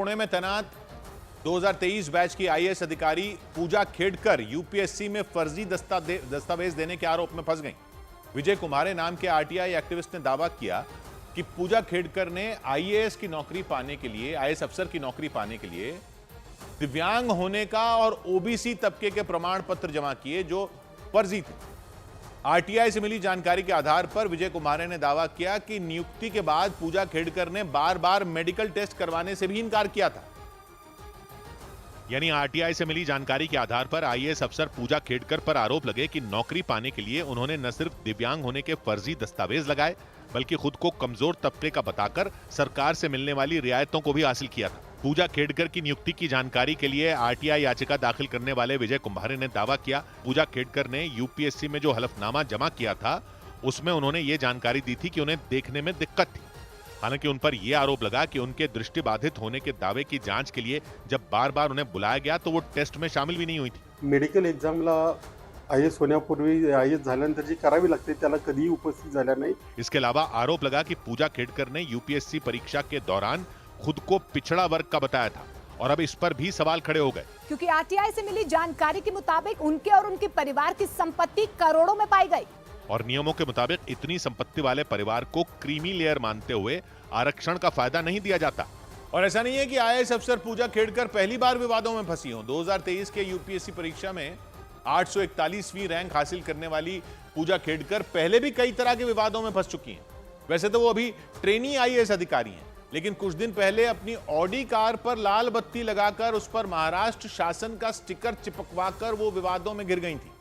पुणे में तैनात 2023 बैच की आईएएस अधिकारी पूजा खेडकर यूपीएससी में फर्जी दस्तावेज देने के आरोप में फंस गईं। विजय कुमारे नाम के आरटीआई एक्टिविस्ट ने दावा किया कि पूजा खेडकर ने आईएएस की नौकरी पाने के लिए, आईएएस अफसर की नौकरी पाने के लिए दिव्यांग होने का और ओबीसी तबके के प्रमाण पत्र जमा किए जो फर्जी थे। आरटीआई से मिली जानकारी के आधार पर विजय कुमारे ने दावा किया कि नियुक्ति के बाद पूजा खेडकर ने बार बार मेडिकल टेस्ट करवाने से भी इनकार किया था। यानी आरटीआई से मिली जानकारी के आधार पर आईएएस अफसर पूजा खेडकर पर आरोप लगे कि नौकरी पाने के लिए उन्होंने न सिर्फ दिव्यांग होने के फर्जी दस्तावेज लगाए बल्कि खुद को कमजोर तबके का बताकर सरकार से मिलने वाली रियायतों को भी हासिल किया था। पूजा खेडकर की नियुक्ति की जानकारी के लिए आरटीआई याचिका दाखिल करने वाले विजय कुमारे ने दावा किया पूजा खेडकर ने यूपीएससी में जो हलफनामा जमा किया था उसमें उन्होंने ये जानकारी दी थी कि उन्हें देखने में दिक्कत थी। हालांकि उन पर यह आरोप लगा कि उनके दृष्टिबाधित होने के दावे की जांच के लिए जब बार बार उन्हें बुलाया गया तो वो टेस्ट में शामिल भी नहीं हुई थी। मेडिकल एग्जामला आयएस होण्यापूर्वी आयएस झाल्यानंतर जी करावी लागते त्याला कधीही उपस्थित झाल्या नाही। इसके अलावा आरोप लगा कि पूजा खेडकर ने यूपीएससी परीक्षा के दौरान खुद को पिछड़ा वर्ग का बताया था और अब इस पर भी सवाल खड़े हो गए, क्योंकि आरटीआई से मिली जानकारी के मुताबिक उनके और उनके परिवार की संपत्ति करोड़ों में पाई गई और नियमों के मुताबिक इतनी संपत्ति वाले परिवार को क्रीमी लेयर मानते हुए आरक्षण का फायदा नहीं दिया जाता। और ऐसा नहीं है कि आईएएस अफसर पूजा खेडकर पहली बार विवादों में फंसी हो। 2023 के यूपीएससी परीक्षा में 841वीं रैंक हासिल करने वाली पूजा खेडकर पहले भी कई तरह के विवादों में फंस चुकी हैं। वैसे तो वो अभी ट्रेनी आईएएस अधिकारी हैं, लेकिन कुछ दिन पहले अपनी ऑडी कार पर लाल बत्ती लगाकर उस पर महाराष्ट्र शासन का स्टिकर चिपकवाकर वो विवादों में गिर गई थी।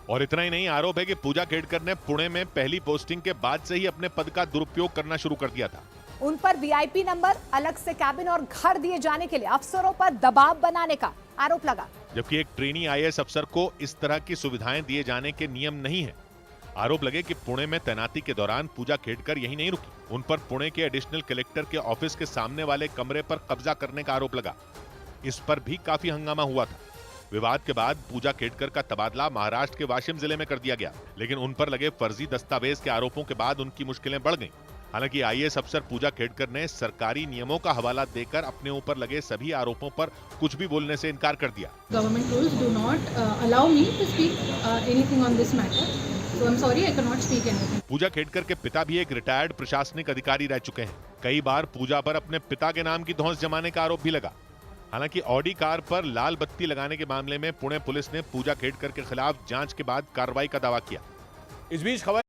और इतना ही नहीं, आरोप है कि पूजा खेडकर ने पुणे में पहली पोस्टिंग के बाद से ही अपने पद का दुरुपयोग करना शुरू कर दिया था। उन पर वीआईपी नंबर, अलग से कैबिन और घर दिए जाने के लिए अफसरों पर दबाव बनाने का आरोप लगा, जबकि एक ट्रेनी आईएएस अफसर को इस तरह की सुविधाएं दिए जाने के नियम नहीं है। आरोप लगे कि पुणे में तैनाती के दौरान पूजा खेडकर यही नहीं रुकी, उन पर पुणे के एडिशनल कलेक्टर के ऑफिस के सामने वाले कमरे पर कब्जा करने का आरोप लगा। इस पर भी काफी हंगामा हुआ था। विवाद के बाद पूजा खेडकर का तबादला महाराष्ट्र के वाशिम जिले में कर दिया गया, लेकिन उन पर लगे फर्जी दस्तावेज के आरोपों के बाद उनकी मुश्किलें बढ़ गईं। हालांकि आईएएस अफसर पूजा खेडकर ने सरकारी नियमों का हवाला देकर अपने ऊपर लगे सभी आरोपों पर कुछ भी बोलने से इनकार कर दिया। Government rules do not allow me to speak anything on this matter. So I'm sorry, I cannot speak anything. पूजा खेडकर के पिता भी एक रिटायर्ड प्रशासनिक अधिकारी रह चुके हैं। कई बार पूजा पर अपने पिता के नाम की धौंस जमाने का आरोप भी लगा। हालांकि ऑडी कार पर लाल बत्ती लगाने के मामले में पुणे पुलिस ने पूजा खेडकर के खिलाफ जांच के बाद कार्रवाई का दावा किया। इस बीच खबर